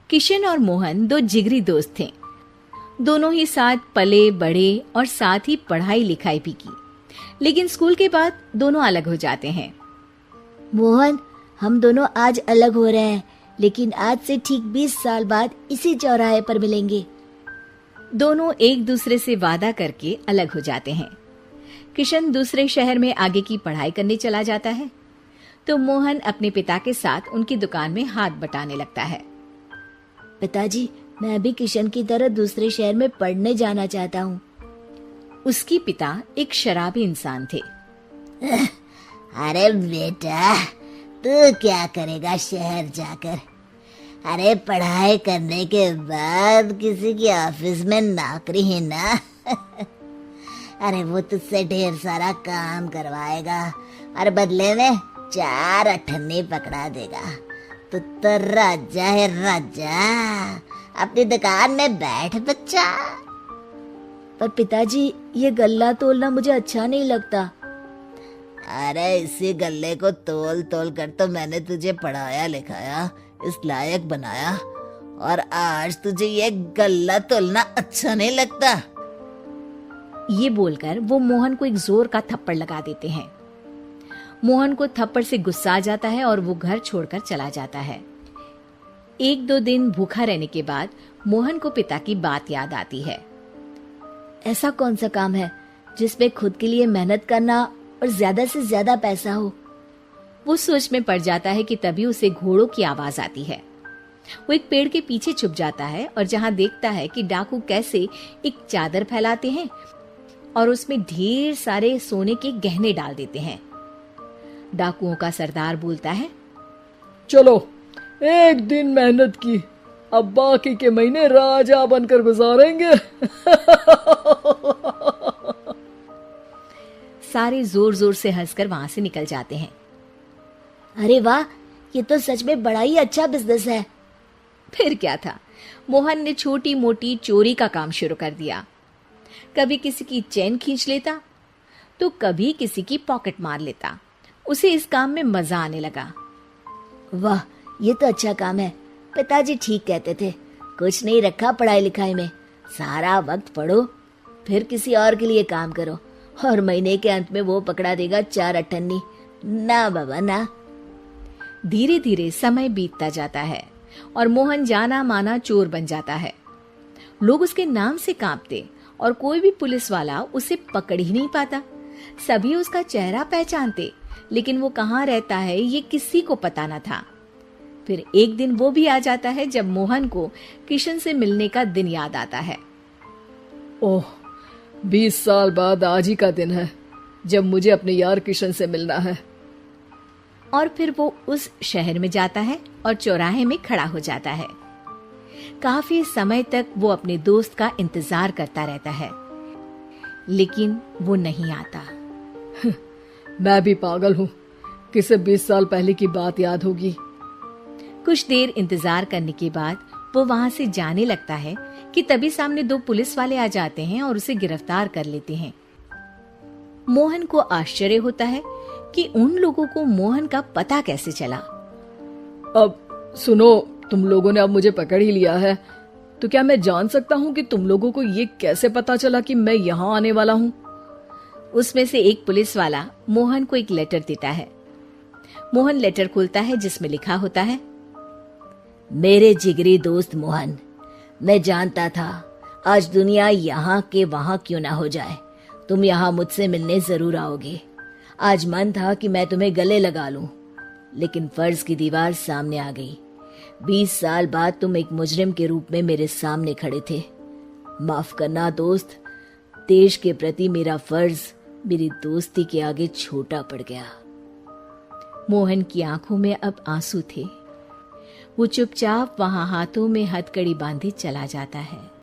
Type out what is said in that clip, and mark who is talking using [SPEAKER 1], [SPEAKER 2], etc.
[SPEAKER 1] किशन और मोहन दो जिगरी दोस्त थे। दोनों ही साथ पले बड़े और साथ ही पढ़ाई लिखाई भी की, लेकिन स्कूल के बाद दोनों अलग हो जाते हैं।
[SPEAKER 2] मोहन, हम दोनों आज अलग हो रहे हैं, लेकिन आज से ठीक 20 साल बाद इसी चौराहे पर मिलेंगे।
[SPEAKER 1] दोनों एक दूसरे से वादा करके अलग हो जाते हैं। किशन दूसरे शहर में आगे की पढ़ाई करने चला जाता है, तो मोहन अपने पिता के साथ उनकी दुकान में हाथ बटाने लगता है।
[SPEAKER 2] पिताजी, मैं भी किशन की तरह दूसरे शहर में पढ़ने जाना चाहता हूँ।
[SPEAKER 1] उसके पिता एक शराबी इंसान थे।
[SPEAKER 2] अरे बेटा, तू क्या करेगा शहर जाकर? अरे पढ़ाई करने के बाद किसी की ऑफिस में नौकरी है ना। अरे वो तुझसे ढेर सारा काम करवाएगा और बदले में 4 अठन्नी पकड़ा देगा। तो राजा है राजा, अपनी दुकान में बैठ बच्चा। पर पिताजी, ये गल्ला तोलना मुझे अच्छा नहीं लगता। अरे इसी गल्ले को तोल तोल कर तो मैंने तुझे पढ़ाया लिखाया, इस लायक बनाया, और आज तुझे ये गल्ला तोलना अच्छा नहीं लगता।
[SPEAKER 1] ये बोलकर वो मोहन को एक जोर का थप्पड़ लगा देते हैं। मोहन को थप्पड़ से गुस्सा आ जाता है और वो घर छोड़कर चला जाता है। 1-2 दिन भूखा रहने के बाद मोहन को पिता की बात याद आती है।
[SPEAKER 2] ऐसा कौन सा काम है जिसमें खुद के लिए मेहनत करना और ज्यादा से ज्यादा पैसा हो?
[SPEAKER 1] वो सोच में पड़ जाता है कि तभी उसे घोड़ों की आवाज आती है। वो एक पेड़ के पीछे छुप जाता है और जहां देखता है कि डाकू कैसे एक चादर फैलाते हैं और उसमें ढेर सारे सोने के गहने डाल देते हैं। डाकुओं का सरदार बोलता है,
[SPEAKER 3] चलो, एक दिन मेहनत की, अब बाकी के महीने राजा बनकर गुजारेंगे।
[SPEAKER 1] सारे जोर जोर से हंसकर वहां से निकल जाते हैं।
[SPEAKER 2] अरे वाह, ये तो सच में बड़ा ही अच्छा बिजनेस है।
[SPEAKER 1] फिर क्या था, मोहन ने छोटी मोटी चोरी का काम शुरू कर दिया। कभी किसी की चेन खींच लेता, तो कभी किसी की पॉकेट मार लेता। उसे इस काम में मजा आने लगा।
[SPEAKER 2] वाह, ये तो अच्छा काम है। पिताजी ठीक कहते थे, कुछ नहीं रखा पढ़ाई लिखाई में, सारा वक्त पढ़ो, फिर किसी और के लिए काम करो, और महीने के अंत में वो पकड़ा देगा 4 अठन्नी। ना बाबा ना।
[SPEAKER 1] धीरे धीरे समय बीतता जाता है और मोहन जाना माना चोर बन जाता है। लोग उसके नाम से कांपते और कोई भी पुलिस वाला उसे पकड़ ही नहीं पाता। सभी उसका चेहरा पहचानते, लेकिन वो कहाँ रहता है ये किसी को पता न था। फिर एक दिन वो भी आ जाता है जब मोहन को किशन से मिलने का दिन याद आता है।
[SPEAKER 3] ओह, 20 साल बाद आज ही का दिन है जब मुझे अपने यार किशन से मिलना है।
[SPEAKER 1] और फिर वो उस शहर में जाता है और चौराहे में खड़ा हो जाता है। काफी समय तक वो अपने दोस्त का इंतजार करता रहता है, लेकिन वो नहीं आता।
[SPEAKER 3] मैं भी पागल हूँ, किसे 20 साल पहले की बात याद होगी।
[SPEAKER 1] कुछ देर इंतजार करने के बाद वो वहां से जाने लगता है कि तभी सामने 2 पुलिस वाले आ जाते हैं और उसे गिरफ्तार कर लेते हैं। मोहन को आश्चर्य होता है कि उन लोगों को मोहन का पता कैसे चला।
[SPEAKER 3] अब सुनो, तुम लोगों ने अब मुझे पकड़ ही लिया है, तो क्या मैं जान सकता हूँ कि तुम लोगों को ये कैसे पता चला कि मैं यहाँ आने वाला हूँ?
[SPEAKER 1] उसमें से एक पुलिस वाला मोहन को एक लेटर देता है। मोहन लेटर खोलता है जिसमें लिखा होता है,
[SPEAKER 2] मेरे जिगरी दोस्त मोहन, मैं जानता था आज दुनिया यहाँ के वहां क्यों ना हो जाए, तुम यहाँ मुझसे मिलने जरूर आओगे। आज मन था कि मैं तुम्हें गले लगा लूं, लेकिन फर्ज की दीवार सामने आ गई। 20 साल बाद तुम एक मुजरिम के रूप में मेरे सामने खड़े थे। माफ करना दोस्त, देश के प्रति मेरा फर्ज मेरी दोस्ती के आगे छोटा पड़ गया।
[SPEAKER 1] मोहन की आंखों में अब आंसू थे। वो चुपचाप वहां हाथों में हथकड़ी बांधे चला जाता है।